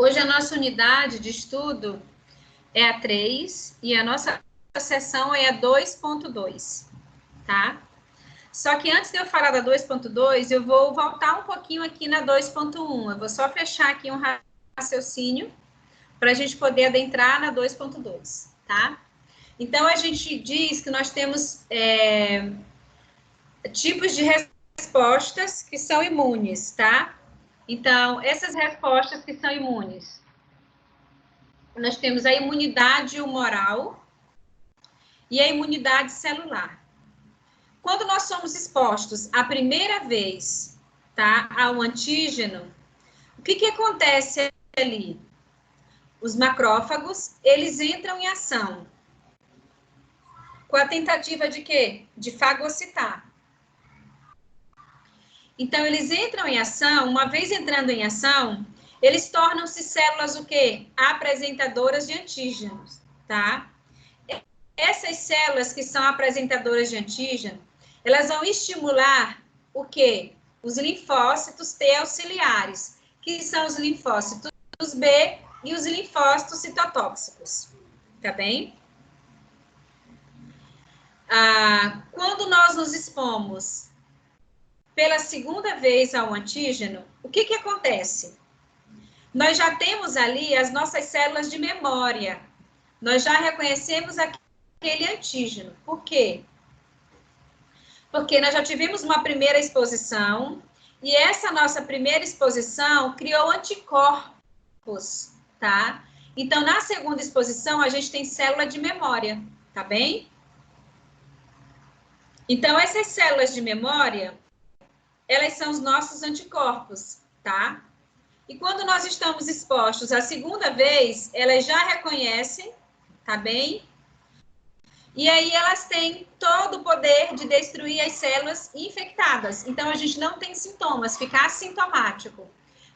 Hoje a nossa unidade de estudo é a 3 e a nossa sessão é a 2.2, tá? Só que antes de eu falar da 2.2, eu vou voltar um pouquinho aqui na 2.1. Eu vou só fechar aqui um raciocínio para a gente poder adentrar na 2.2, tá? Então, a gente diz que nós temos tipos de respostas que são imunes, tá? Então, essas respostas que são imunes, nós temos a imunidade humoral e a imunidade celular. Quando nós somos expostos a primeira vez, tá, ao antígeno, o que acontece ali? Os macrófagos, eles entram em ação. Com a tentativa de quê? De fagocitar. Então, eles entram em ação, uma vez entrando em ação, eles tornam-se células o quê? Apresentadoras de antígenos, tá? Essas células que são apresentadoras de antígeno, elas vão estimular o quê? Os linfócitos T auxiliares, que são os linfócitos B e os linfócitos citotóxicos, tá bem? Quando nós nos expomos pela segunda vez ao antígeno, o que acontece? Nós já temos ali as nossas células de memória. Nós já reconhecemos aquele antígeno. Por quê? Porque nós já tivemos uma primeira exposição e essa nossa primeira exposição criou anticorpos, tá? Então, na segunda exposição, a gente tem célula de memória, tá bem? Então, essas células de memória, elas são os nossos anticorpos, tá? E quando nós estamos expostos a segunda vez, elas já reconhecem, tá bem? E aí elas têm todo o poder de destruir as células infectadas. Então, a gente não tem sintomas, fica assintomático.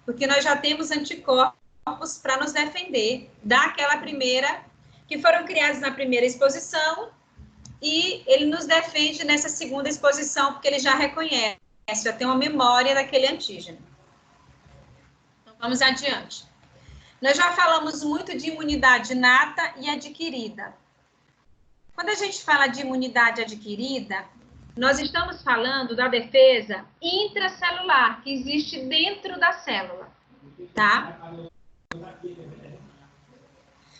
Porque nós já temos anticorpos para nos defender daquela primeira, que foram criados na primeira exposição, e ele nos defende nessa segunda exposição, porque ele já reconhece, já tem uma memória daquele antígeno. Então, vamos adiante. Nós já falamos muito de imunidade inata e adquirida. Quando a gente fala de imunidade adquirida, nós estamos falando da defesa intracelular, que existe dentro da célula, tá?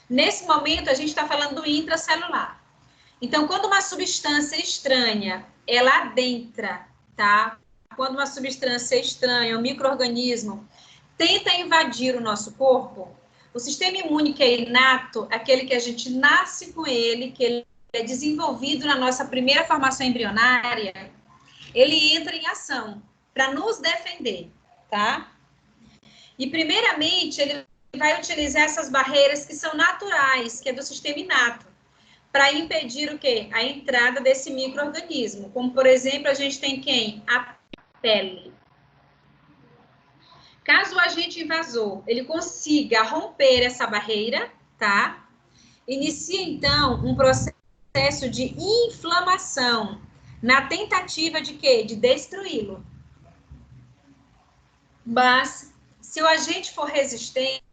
Nesse momento, a gente está falando do intracelular. Então, quando uma substância estranha, ela adentra, tá? Quando uma substância estranha, um micro-organismo, tenta invadir o nosso corpo, o sistema imune que é inato, aquele que a gente nasce com ele, que ele é desenvolvido na nossa primeira formação embrionária, ele entra em ação para nos defender, tá? E, primeiramente, ele vai utilizar essas barreiras que são naturais, que é do sistema inato, para impedir o quê? A entrada desse micro-organismo. Como, por exemplo, a gente tem quem? A pele. Caso o agente invasor, ele consiga romper essa barreira, tá? Inicia, então, um processo de inflamação na tentativa de quê? De destruí-lo. Mas, se o agente for resistente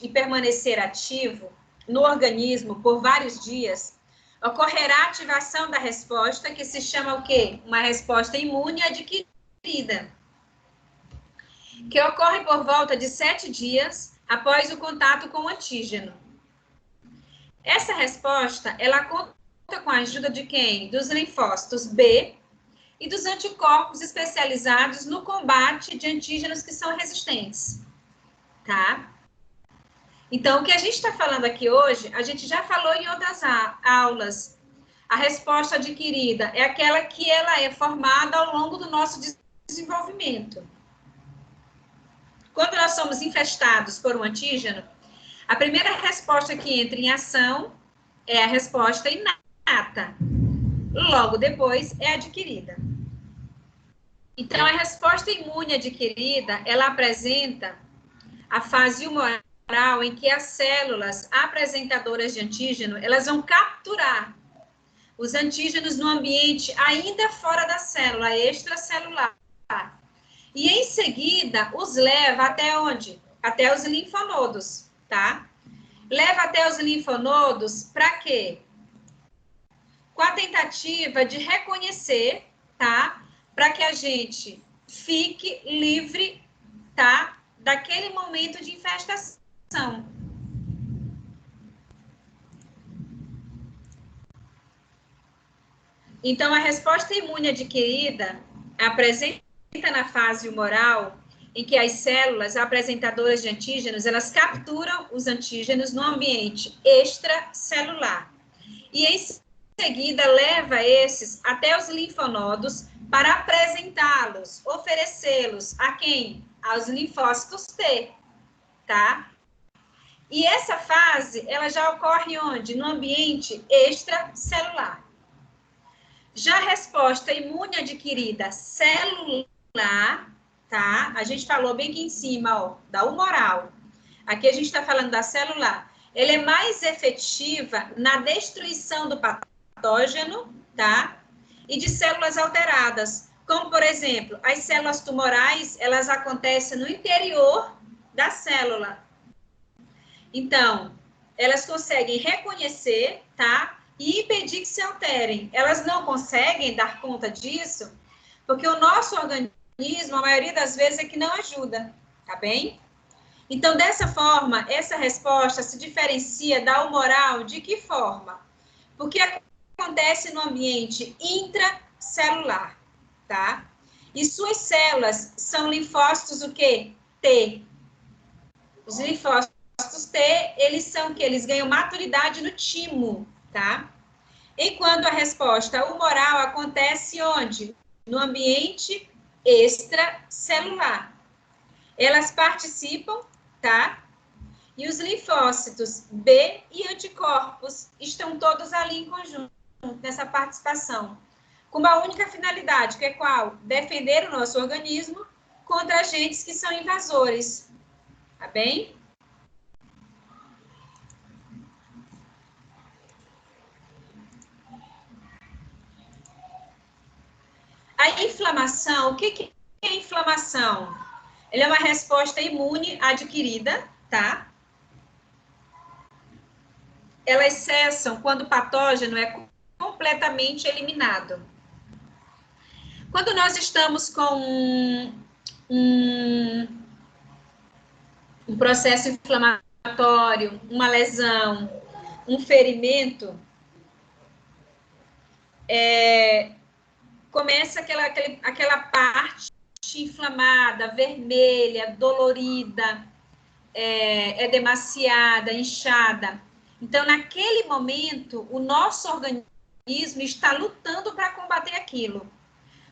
e permanecer ativo no organismo por vários dias, ocorrerá a ativação da resposta, que se chama o quê? Uma resposta imune adquirida, que ocorre por volta de 7 dias após o contato com o antígeno. Essa resposta, ela conta com a ajuda de quem? Dos linfócitos B e dos anticorpos especializados no combate de antígenos que são resistentes, tá? Então, o que a gente está falando aqui hoje, a gente já falou em outras aulas. A resposta adquirida é aquela que ela é formada ao longo do nosso desenvolvimento. Quando nós somos infestados por um antígeno, a primeira resposta que entra em ação é a resposta inata. Logo depois é adquirida. Então, a resposta imune adquirida, ela apresenta a fase humoral em que as células apresentadoras de antígeno, elas vão capturar os antígenos no ambiente ainda fora da célula, extracelular. E, em seguida, os leva até onde? até os linfonodos, tá? Leva até os linfonodos para quê? Com a tentativa de reconhecer, tá? Para que a gente fique livre, tá? Daquele momento de infestação. Então, a resposta imune adquirida apresenta na fase humoral em que as células apresentadoras de antígenos, elas capturam os antígenos no ambiente extracelular. E em seguida leva esses até os linfonodos para apresentá-los, oferecê-los a quem? Aos linfócitos T, tá? E essa fase, ela já ocorre onde? No ambiente extracelular. Já a resposta imune adquirida celular, tá? A gente falou bem aqui em cima, ó, da humoral. Aqui a gente está falando da celular. Ela é mais efetiva na destruição do patógeno, tá? E de células alteradas, como, por exemplo, as células tumorais, elas acontecem no interior da célula. Então, elas conseguem reconhecer, tá? E impedir que se alterem. Elas não conseguem dar conta disso, porque o nosso organismo, a maioria das vezes, é que não ajuda, tá bem? Então, dessa forma, essa resposta se diferencia da humoral de que forma? Porque acontece no ambiente intracelular, tá? E suas células são linfócitos o quê? T. Os linfócitos T, eles são o quê? Eles ganham maturidade no timo, tá? Enquanto a resposta humoral acontece onde? No ambiente extracelular. Elas participam, tá? E os linfócitos B e anticorpos estão todos ali em conjunto, nessa participação. Com uma única finalidade, que é qual? Defender o nosso organismo contra agentes que são invasores. Tá bem? A inflamação, o que é inflamação? Ela é uma resposta imune adquirida, tá? Elas cessam quando o patógeno é completamente eliminado. Quando nós estamos com um processo inflamatório, uma lesão, um ferimento, começa aquela parte inflamada, vermelha, dolorida, edemaciada, inchada. Então, naquele momento, o nosso organismo está lutando para combater aquilo.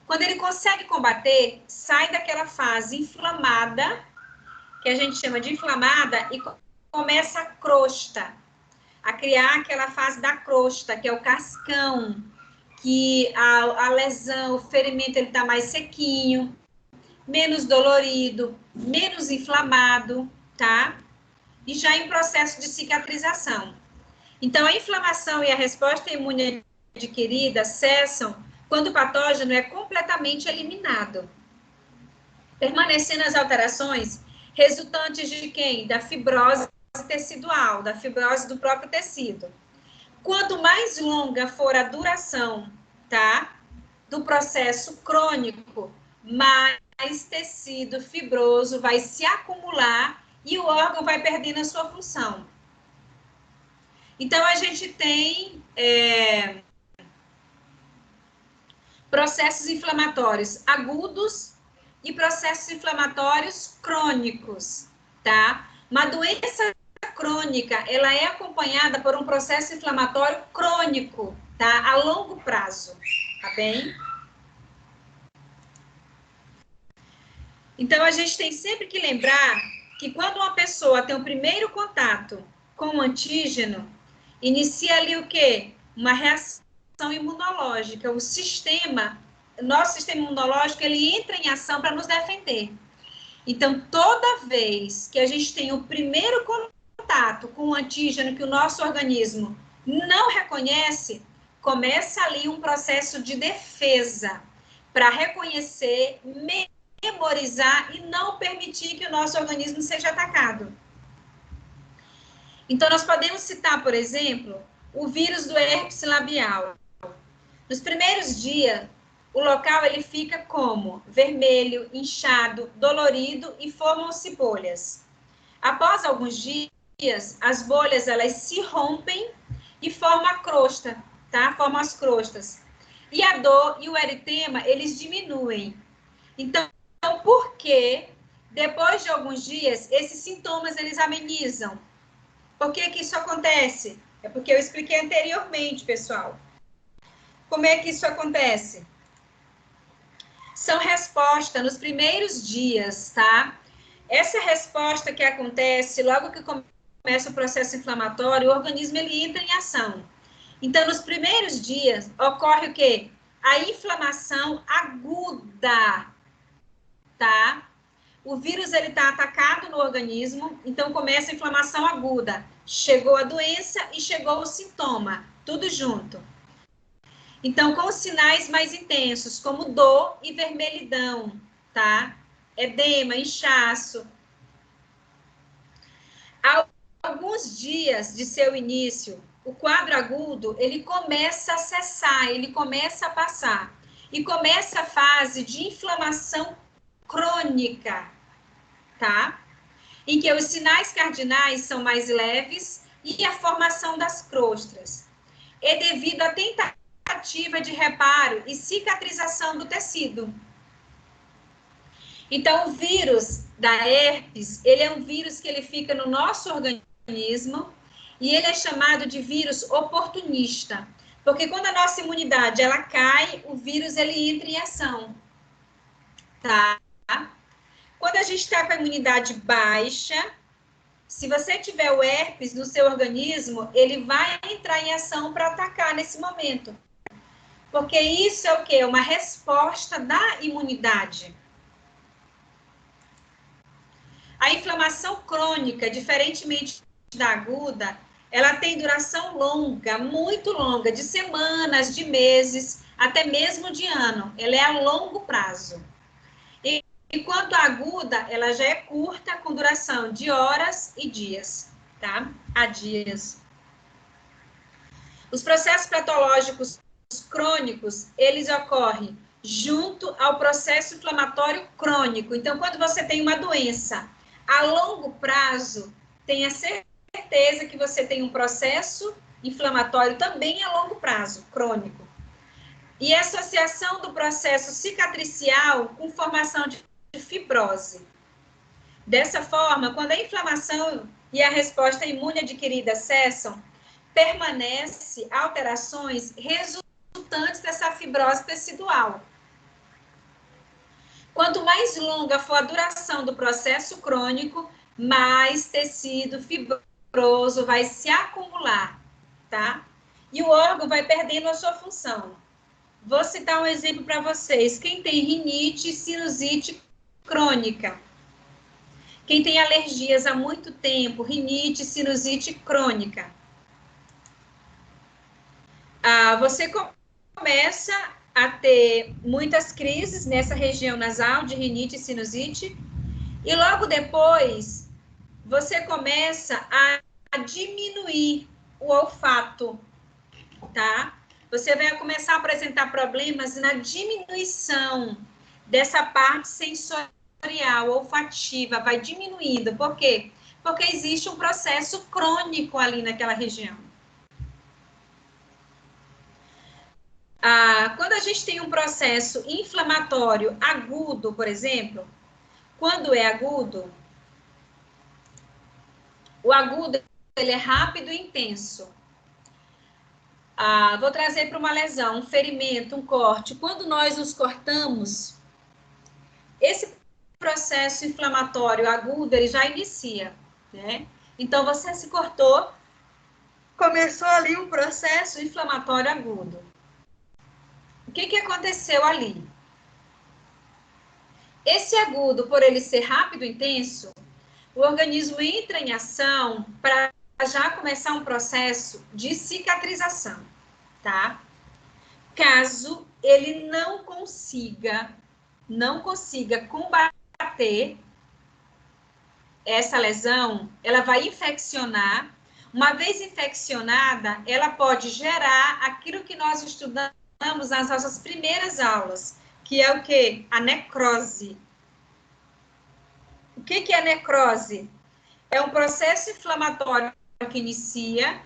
Quando ele consegue combater, sai daquela fase inflamada, que a gente chama de inflamada, e começa a crosta, a criar aquela fase da crosta, que é o cascão, que a lesão, o ferimento, ele está mais sequinho, menos dolorido, menos inflamado, tá? E já em processo de cicatrização. Então, a inflamação e a resposta imune adquirida cessam quando o patógeno é completamente eliminado, permanecendo as alterações resultantes de quem? Da fibrose tecidual, da fibrose do próprio tecido. Quanto mais longa for a duração, tá, do processo crônico, mais tecido fibroso vai se acumular e o órgão vai perdendo a sua função. Então, a gente tem processos inflamatórios agudos e processos inflamatórios crônicos, tá? Uma doença crônica, ela é acompanhada por um processo inflamatório crônico, tá? A longo prazo, tá bem? Então, a gente tem sempre que lembrar que quando uma pessoa tem o primeiro contato com o antígeno, inicia ali o quê? Uma reação imunológica. O nosso sistema imunológico, ele entra em ação para nos defender. Então, toda vez que a gente tem o primeiro contato com o antígeno que o nosso organismo não reconhece, começa ali um processo de defesa para reconhecer memorizar e não permitir que o nosso organismo seja atacado. Então, nós podemos citar, por exemplo, o vírus do herpes labial. Nos primeiros dias, o local ele fica como vermelho, inchado, dolorido e formam-se bolhas. Após alguns dias, as bolhas elas se rompem e formam a crosta, tá? Formam as crostas. E a dor e o eritema, eles diminuem. Então, por que depois de alguns dias esses sintomas eles amenizam? Por que que isso acontece? É porque eu expliquei anteriormente, pessoal. Como é que isso acontece? São respostas nos primeiros dias, tá? Essa resposta que acontece logo que começa o processo inflamatório, o organismo ele entra em ação. Então, nos primeiros dias, ocorre o quê? A inflamação aguda, tá? O vírus ele está atacado no organismo, então começa a inflamação aguda. Chegou a doença e chegou o sintoma, tudo junto. Então, com sinais mais intensos, como dor e vermelhidão, tá? Edema, inchaço. Alguns dias de seu início, o quadro agudo, ele começa a cessar, ele começa a passar. E começa a fase de inflamação crônica, tá? Em que os sinais cardinais são mais leves e a formação das crostas. É devido à tentativa de reparo e cicatrização do tecido. Então, o vírus da herpes, ele é um vírus que ele fica no nosso organismo e ele é chamado de vírus oportunista, porque quando a nossa imunidade ela cai, o vírus ele entra em ação, tá? Quando a gente está com a imunidade baixa, se você tiver o herpes no seu organismo, ele vai entrar em ação para atacar nesse momento. Porque isso é o quê? Uma resposta da imunidade. A inflamação crônica, diferentemente da aguda, ela tem duração longa, muito longa, de semanas, de meses, até mesmo de ano. Ela é a longo prazo. Enquanto a aguda, ela já é curta, com duração de horas e dias, tá? Há dias. Os processos patológicos crônicos, eles ocorrem junto ao processo inflamatório crônico. Então, quando você tem uma doença a longo prazo, tenha certeza que você tem um processo inflamatório também a longo prazo, crônico. E a associação do processo cicatricial com formação de fibrose. Dessa forma, quando a inflamação e a resposta imune adquirida cessam, permanece alterações resultantes dessa fibrose tecidual. Quanto mais longa for a duração do processo crônico, mais tecido fibroso vai se acumular, tá? E o órgão vai perdendo a sua função. Vou citar um exemplo para vocês. Quem tem rinite e sinusite crônica, quem tem alergias há muito tempo, rinite, sinusite crônica, você começa a ter muitas crises nessa região nasal de rinite e sinusite, e logo depois você começa a diminuir o olfato, tá? Você vai começar a apresentar problemas na diminuição dessa parte sensorial, olfativa, vai diminuindo. Por quê? Porque existe um processo crônico ali naquela região. Quando a gente tem um processo inflamatório agudo, por exemplo, quando é agudo, o agudo ele é rápido e intenso. Vou trazer para uma lesão, um ferimento, um corte. Quando nós nos cortamos, esse processo inflamatório agudo, ele já inicia, né? Então, você se cortou, começou ali um processo inflamatório agudo. O que aconteceu ali? Esse agudo, por ele ser rápido e intenso, o organismo entra em ação para já começar um processo de cicatrização, tá? Caso ele não consiga não consiga combater essa lesão, ela vai infeccionar. Uma vez infeccionada, ela pode gerar aquilo que nós estudamos nas nossas primeiras aulas, que é o quê? A necrose. O que é necrose? É um processo inflamatório que inicia,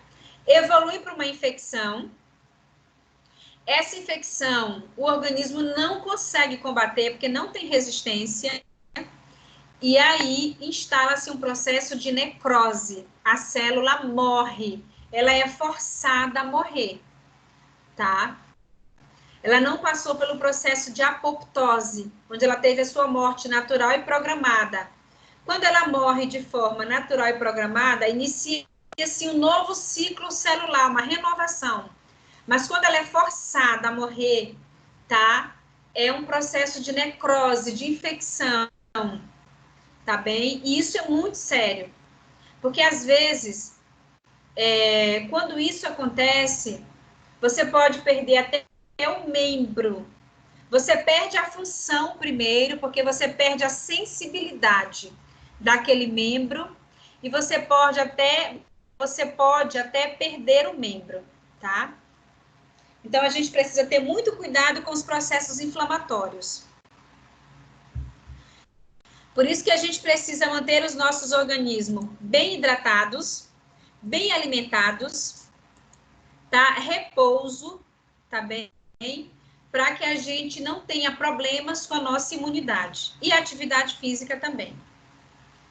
evolui para uma infecção. Essa infecção, o organismo não consegue combater, porque não tem resistência, e aí instala-se um processo de necrose. A célula morre, ela é forçada a morrer, tá? Ela não passou pelo processo de apoptose, onde ela teve a sua morte natural e programada. Quando ela morre de forma natural e programada, inicia-se um novo ciclo celular, uma renovação. Mas quando ela é forçada a morrer, tá? É um processo de necrose, de infecção, tá bem? E isso é muito sério, porque às vezes, quando isso acontece, você pode perder até o membro. Você perde a função primeiro, porque você perde a sensibilidade daquele membro, e você pode até perder o membro, tá? Então, a gente precisa ter muito cuidado com os processos inflamatórios. Por isso que a gente precisa manter os nossos organismos bem hidratados, bem alimentados, tá? Repouso, tá bem? Para que a gente não tenha problemas com a nossa imunidade. E atividade física também.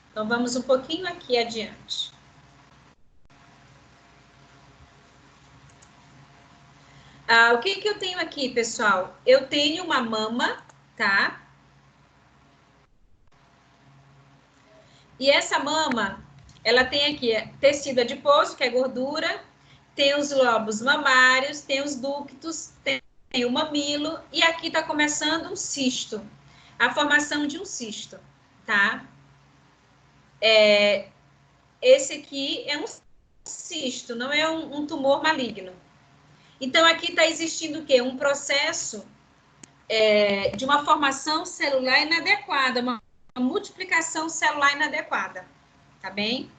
Então, vamos um pouquinho aqui adiante. O que eu tenho aqui, pessoal? Eu tenho uma mama, tá? E essa mama, ela tem aqui tecido adiposo, que é gordura, tem os lobos mamários, tem os ductos, tem o mamilo, e aqui tá começando um cisto, a formação de um cisto, tá? Esse aqui é um cisto, não é um tumor maligno. Então, aqui está existindo o quê? Um processo de uma formação celular inadequada, uma multiplicação celular inadequada, tá bem?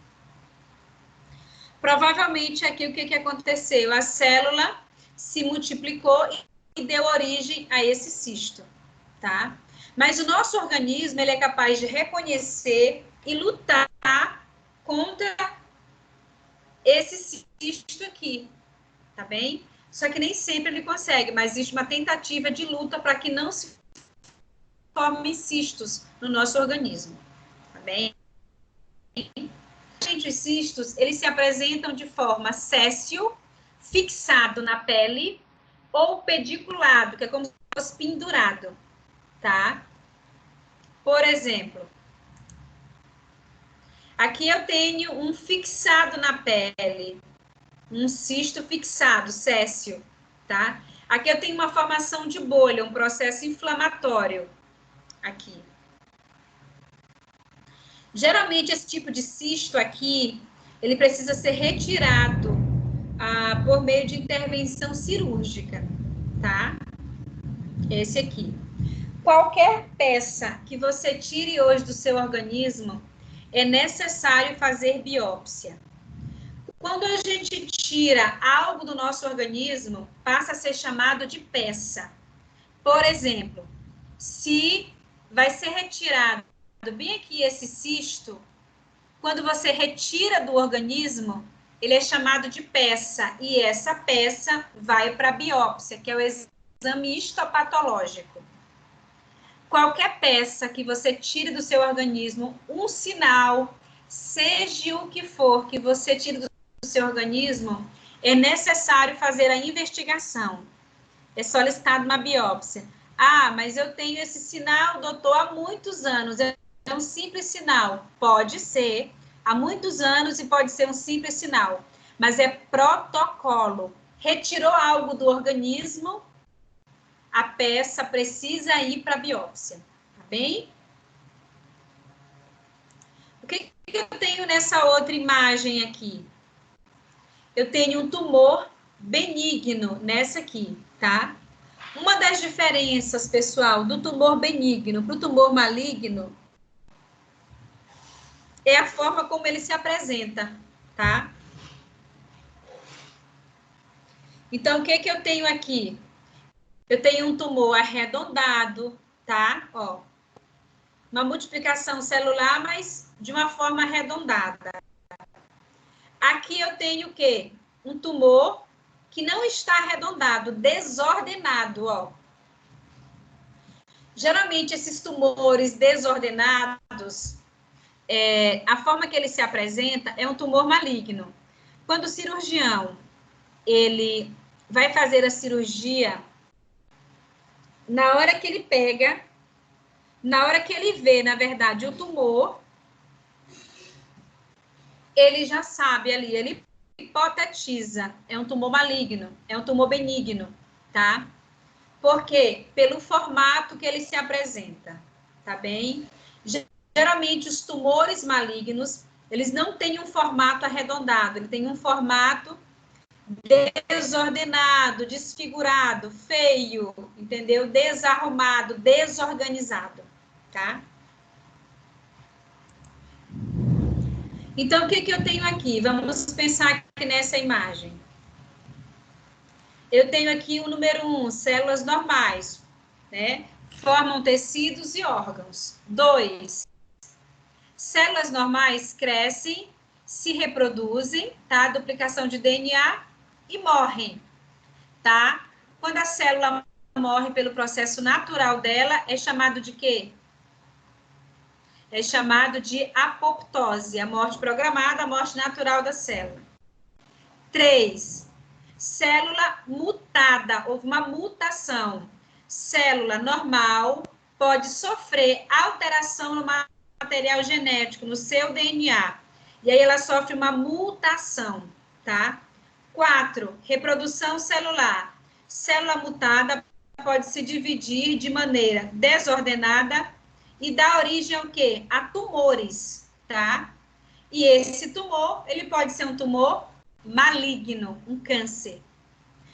Provavelmente, aqui, o que aconteceu? A célula se multiplicou e deu origem a esse cisto, tá? Mas o nosso organismo, ele é capaz de reconhecer e lutar contra esse cisto aqui, tá bem? Só que nem sempre ele consegue, mas existe uma tentativa de luta para que não se formem cistos no nosso organismo, tá bem? Os cistos, eles se apresentam de forma séssil, fixado na pele, ou pediculado, que é como se fosse pendurado, tá? Por exemplo, aqui eu tenho um fixado na pele, um cisto fixado, séssil, tá? Aqui eu tenho uma formação de bolha, um processo inflamatório, aqui. Geralmente, esse tipo de cisto aqui, ele precisa ser retirado por meio de intervenção cirúrgica, tá? Esse aqui. Qualquer peça que você tire hoje do seu organismo, é necessário fazer biópsia. Quando a gente tira algo do nosso organismo, passa a ser chamado de peça. Por exemplo, se vai ser retirado bem aqui esse cisto, quando você retira do organismo, ele é chamado de peça, e essa peça vai para a biópsia, que é o exame histopatológico. Qualquer peça que você tire do seu organismo, um sinal, seja o que for que você tire do seu organismo, é necessário fazer a investigação. É solicitado uma biópsia. Ah, mas eu tenho esse sinal, doutor, há muitos anos. É um simples sinal. Pode ser, há muitos anos, e pode ser um simples sinal. Mas é protocolo. Retirou algo do organismo, a peça precisa ir para a biópsia. Tá bem? O que eu tenho nessa outra imagem aqui? Eu tenho um tumor benigno nessa aqui, tá? Uma das diferenças, pessoal, do tumor benigno para o tumor maligno é a forma como ele se apresenta, tá? Então, o que que eu tenho aqui? Eu tenho um tumor arredondado, tá? Ó, uma multiplicação celular, mas de uma forma arredondada. Aqui eu tenho o quê? Um tumor que não está arredondado, desordenado, ó. Geralmente, esses tumores desordenados, a forma que ele se apresenta é um tumor maligno. Quando o cirurgião, ele vai fazer a cirurgia, na hora que ele pega, na hora que ele vê, na verdade, o tumor, ele já sabe ali, ele hipotetiza, é um tumor maligno, é um tumor benigno, tá? Por quê? Pelo formato que ele se apresenta, tá bem? Geralmente, os tumores malignos, eles não têm um formato arredondado, ele tem um formato desordenado, desfigurado, feio, entendeu? Desarrumado, desorganizado, tá? Então, o que que eu tenho aqui? Vamos pensar aqui nessa imagem. Eu tenho aqui o número 1, células normais, né? Formam tecidos e órgãos. 2, células normais crescem, se reproduzem, tá? Duplicação de DNA e morrem, tá? Quando a célula morre pelo processo natural dela, é chamado de quê? É chamado de apoptose, a morte programada, a morte natural da célula. 3, célula mutada, houve uma mutação. Célula normal pode sofrer alteração no material genético, no seu DNA. E aí ela sofre uma mutação, tá? 4, reprodução celular. Célula mutada pode se dividir de maneira desordenada e dar origem ao quê? A tumores, tá? E esse tumor, ele pode ser um tumor maligno, um câncer.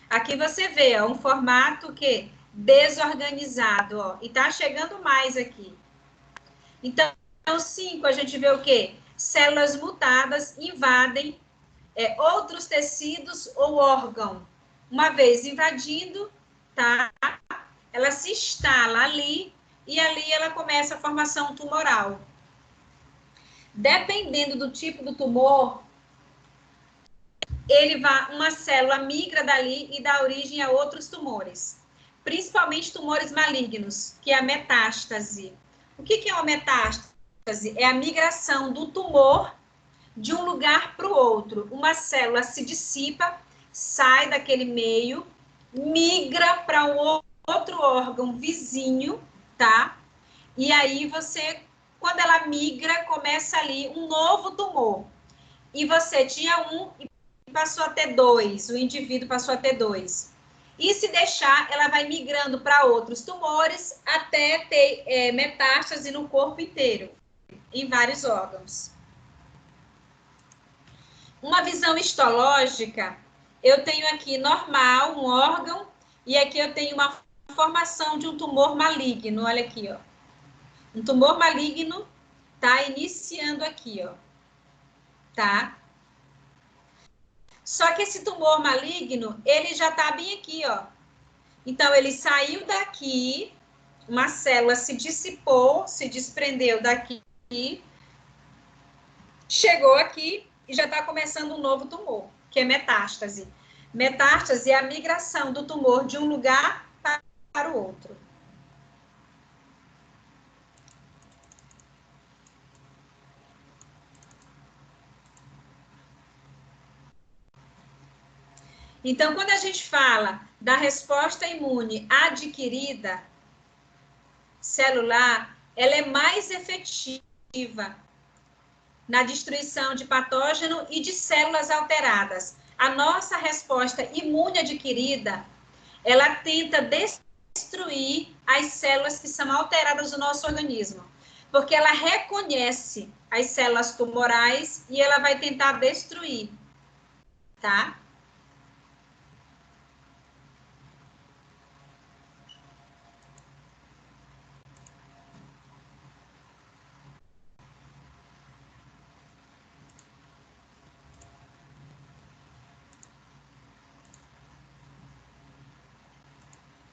Aqui você vê, ó, um formato que desorganizado, ó, e tá chegando mais aqui. Então, 5, a gente vê o quê? Células mutadas invadem outros tecidos ou órgão. Uma vez invadindo, tá? Ela se instala ali e ali ela começa a formação tumoral. Dependendo do tipo do tumor, uma célula migra dali e dá origem a outros tumores, principalmente tumores malignos, que é a metástase. O que é uma metástase? É a migração do tumor de um lugar para o outro. Uma célula se dissipa, sai daquele meio, migra para um outro órgão vizinho, tá? E aí quando ela migra, começa ali um novo tumor. E você tinha um e passou a ter 2, o indivíduo passou a ter 2. E se deixar, ela vai migrando para outros tumores até ter metástase no corpo inteiro, em vários órgãos. Uma visão histológica, eu tenho aqui normal, um órgão, e aqui eu tenho uma formação de um tumor maligno, olha aqui, ó. Um tumor maligno tá iniciando aqui, ó. Tá? Só que esse tumor maligno, ele já tá bem aqui, ó. Então, ele saiu daqui, uma célula se dissipou, se desprendeu daqui, chegou aqui e já está começando um novo tumor, que é metástase. Metástase é a migração do tumor de um lugar para o outro. Então, quando a gente fala da resposta imune adquirida celular, ela é mais efetiva na destruição de patógeno e de células alteradas. A nossa resposta imune adquirida, ela tenta destruir as células que são alteradas do nosso organismo, porque ela reconhece as células tumorais e ela vai tentar destruir, tá?